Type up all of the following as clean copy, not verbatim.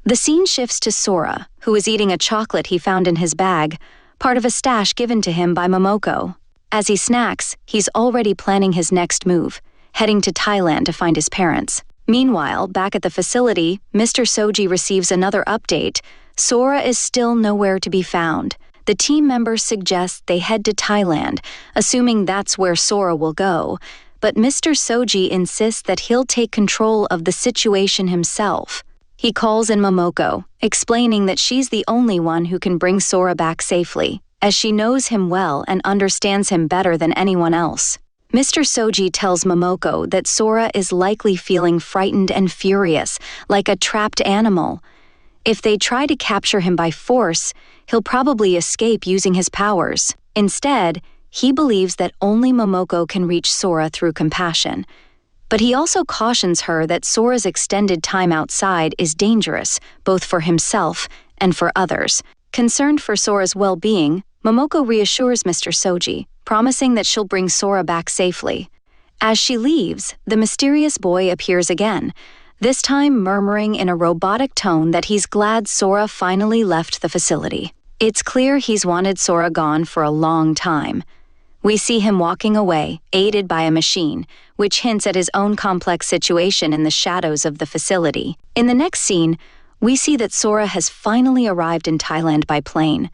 The scene shifts to Sora, who is eating a chocolate he found in his bag, part of a stash given to him by Momoko. As he snacks, he's already planning his next move, heading to Thailand to find his parents. Meanwhile, back at the facility, Mr. Soji receives another update. Sora is still nowhere to be found. The team members suggest they head to Thailand, assuming that's where Sora will go. But Mr. Soji insists that he'll take control of the situation himself. He calls in Momoko, explaining that she's the only one who can bring Sora back safely, as she knows him well and understands him better than anyone else. Mr. Soji tells Momoko that Sora is likely feeling frightened and furious, like a trapped animal. If they try to capture him by force, he'll probably escape using his powers. Instead, he believes that only Momoko can reach Sora through compassion. But he also cautions her that Sora's extended time outside is dangerous, both for himself and for others. Concerned for Sora's well-being, Momoko reassures Mr. Soji, promising that she'll bring Sora back safely. As she leaves, the mysterious boy appears again, this time murmuring in a robotic tone that he's glad Sora finally left the facility. It's clear he's wanted Sora gone for a long time. We see him walking away, aided by a machine, which hints at his own complex situation in the shadows of the facility. In the next scene, we see that Sora has finally arrived in Thailand by plane.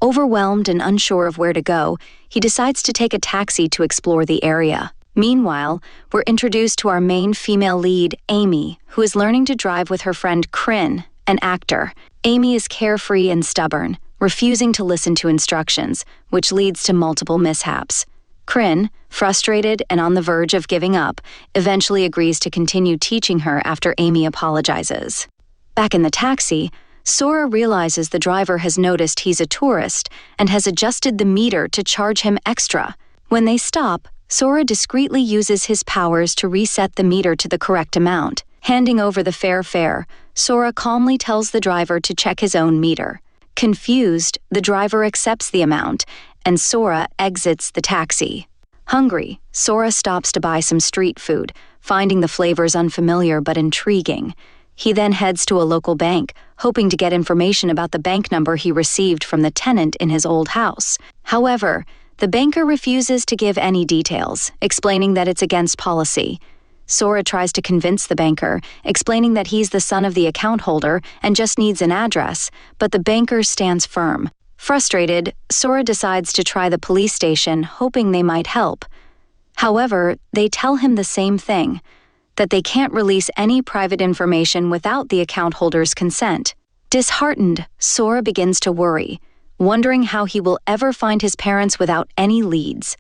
Overwhelmed and unsure of where to go, he decides to take a taxi to explore the area. Meanwhile, we're introduced to our main female lead, Amy, who is learning to drive with her friend Krin, an actor. Amy is carefree and stubborn, refusing to listen to instructions, which leads to multiple mishaps. Krin, frustrated and on the verge of giving up, eventually agrees to continue teaching her after Amy apologizes. Back in the taxi, Sora realizes the driver has noticed he's a tourist and has adjusted the meter to charge him extra. When they stop, Sora discreetly uses his powers to reset the meter to the correct amount. Handing over the fare, Sora calmly tells the driver to check his own meter. Confused, the driver accepts the amount, and Sora exits the taxi. Hungry, Sora stops to buy some street food, finding the flavors unfamiliar but intriguing. He then heads to a local bank, hoping to get information about the bank number he received from the tenant in his old house. However, the banker refuses to give any details, explaining that it's against policy. Sora tries to convince the banker, explaining that he's the son of the account holder and just needs an address, but the banker stands firm. Frustrated, Sora decides to try the police station, hoping they might help. However, they tell him the same thing, that they can't release any private information without the account holder's consent. Disheartened, Sora begins to worry, wondering how he will ever find his parents without any leads.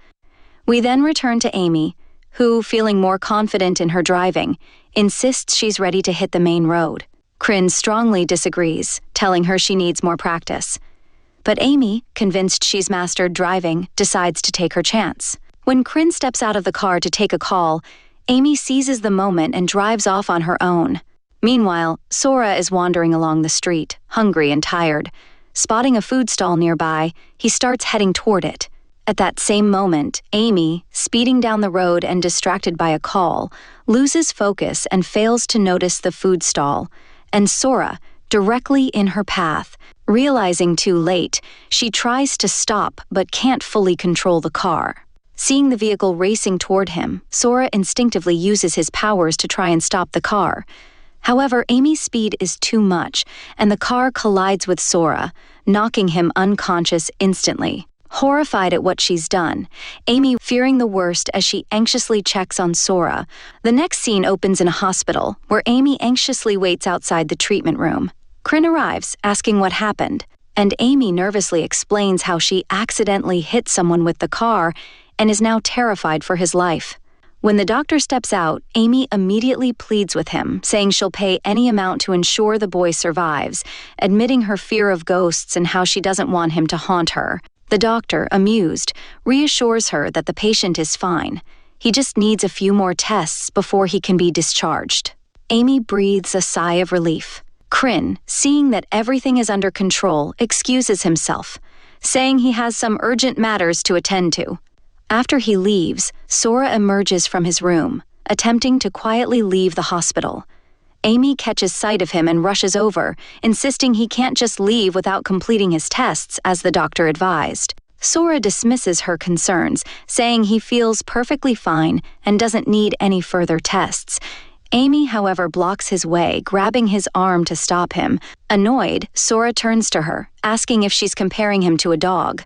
We then return to Amy, who, feeling more confident in her driving, insists she's ready to hit the main road. Krin strongly disagrees, telling her she needs more practice. But Amy, convinced she's mastered driving, decides to take her chance. When Krin steps out of the car to take a call, Amy seizes the moment and drives off on her own. Meanwhile, Sora is wandering along the street, hungry and tired. Spotting a food stall nearby, he starts heading toward it. At that same moment, Amy, speeding down the road and distracted by a call, loses focus and fails to notice the food stall, and Sora, directly in her path. Realizing too late, she tries to stop but can't fully control the car. Seeing the vehicle racing toward him, Sora instinctively uses his powers to try and stop the car. However, Amy's speed is too much, and the car collides with Sora, knocking him unconscious instantly. Horrified at what she's done, Amy fearing the worst as she anxiously checks on Sora. The next scene opens in a hospital, where Amy anxiously waits outside the treatment room. Krin arrives, asking what happened, and Amy nervously explains how she accidentally hit someone with the car and is now terrified for his life. When the doctor steps out, Amy immediately pleads with him, saying she'll pay any amount to ensure the boy survives, admitting her fear of ghosts and how she doesn't want him to haunt her. The doctor, amused, reassures her that the patient is fine. He just needs a few more tests before he can be discharged. Amy breathes a sigh of relief. Krin, seeing that everything is under control, excuses himself, saying he has some urgent matters to attend to. After he leaves, Sora emerges from his room, attempting to quietly leave the hospital. Amy catches sight of him and rushes over, insisting he can't just leave without completing his tests, as the doctor advised. Sora dismisses her concerns, saying he feels perfectly fine and doesn't need any further tests. Amy, however, blocks his way, grabbing his arm to stop him. Annoyed, Sora turns to her, asking if she's comparing him to a dog.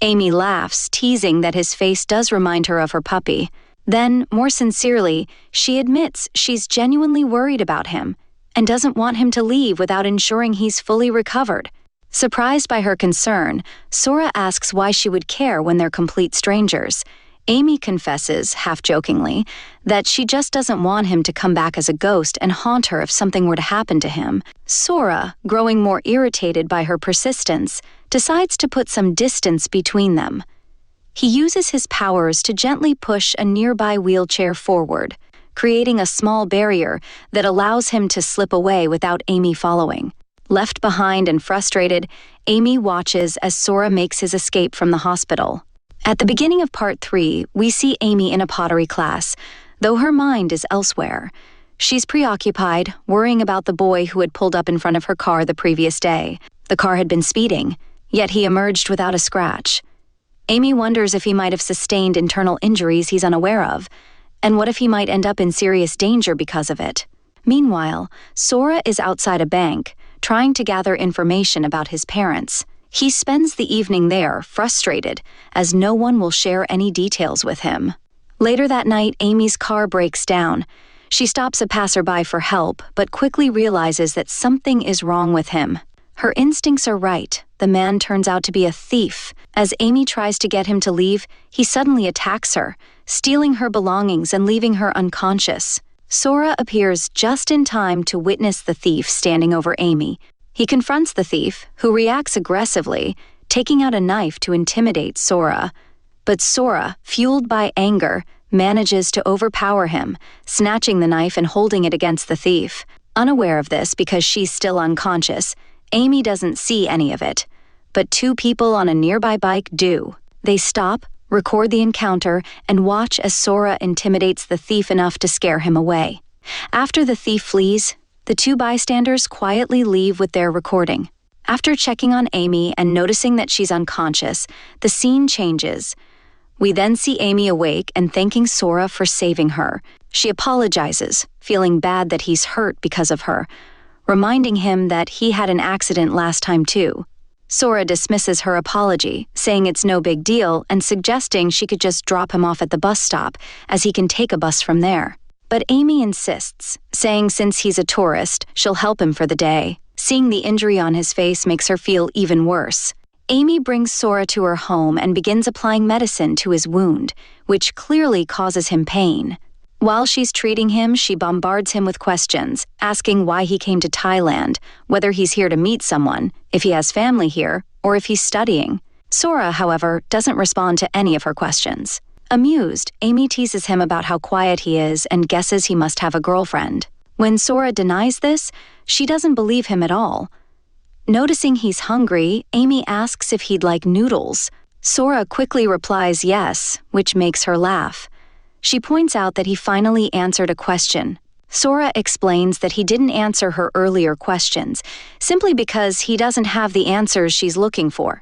Amy laughs, teasing that his face does remind her of her puppy. Then, more sincerely, she admits she's genuinely worried about him and doesn't want him to leave without ensuring he's fully recovered. Surprised by her concern, Sora asks why she would care when they're complete strangers. Amy confesses, half-jokingly, that she just doesn't want him to come back as a ghost and haunt her if something were to happen to him. Sora, growing more irritated by her persistence, decides to put some distance between them. He uses his powers to gently push a nearby wheelchair forward, creating a small barrier that allows him to slip away without Amy following. Left behind and frustrated, Amy watches as Sora makes his escape from the hospital. At the beginning of Part 3, we see Amy in a pottery class, though her mind is elsewhere. She's preoccupied, worrying about the boy who had pulled up in front of her car the previous day. The car had been speeding, yet he emerged without a scratch. Amy wonders if he might have sustained internal injuries he's unaware of, and what if he might end up in serious danger because of it. Meanwhile, Sora is outside a bank, trying to gather information about his parents. He spends the evening there, frustrated, as no one will share any details with him. Later that night, Amy's car breaks down. She stops a passerby for help, but quickly realizes that something is wrong with him. Her instincts are right. The man turns out to be a thief. As Amy tries to get him to leave, he suddenly attacks her, stealing her belongings and leaving her unconscious. Sora appears just in time to witness the thief standing over Amy. He confronts the thief, who reacts aggressively, taking out a knife to intimidate Sora. But Sora, fueled by anger, manages to overpower him, snatching the knife and holding it against the thief. Unaware of this because she's still unconscious, Amy doesn't see any of it. But two people on a nearby bike do. They stop, record the encounter, and watch as Sora intimidates the thief enough to scare him away. After the thief flees, the two bystanders quietly leave with their recording. After checking on Amy and noticing that she's unconscious, the scene changes. We then see Amy awake and thanking Sora for saving her. She apologizes, feeling bad that he's hurt because of her, reminding him that he had an accident last time too. Sora dismisses her apology, saying it's no big deal and suggesting she could just drop him off at the bus stop, as he can take a bus from there. But Amy insists, saying since he's a tourist, she'll help him for the day. Seeing the injury on his face makes her feel even worse. Amy brings Sora to her home and begins applying medicine to his wound, which clearly causes him pain. While she's treating him, she bombards him with questions, asking why he came to Thailand, whether he's here to meet someone, if he has family here, or if he's studying. Sora, however, doesn't respond to any of her questions. Amused, Amy teases him about how quiet he is and guesses he must have a girlfriend. When Sora denies this, she doesn't believe him at all. Noticing he's hungry, Amy asks if he'd like noodles. Sora quickly replies yes, which makes her laugh. She points out that he finally answered a question. Sora explains that he didn't answer her earlier questions, simply because he doesn't have the answers she's looking for.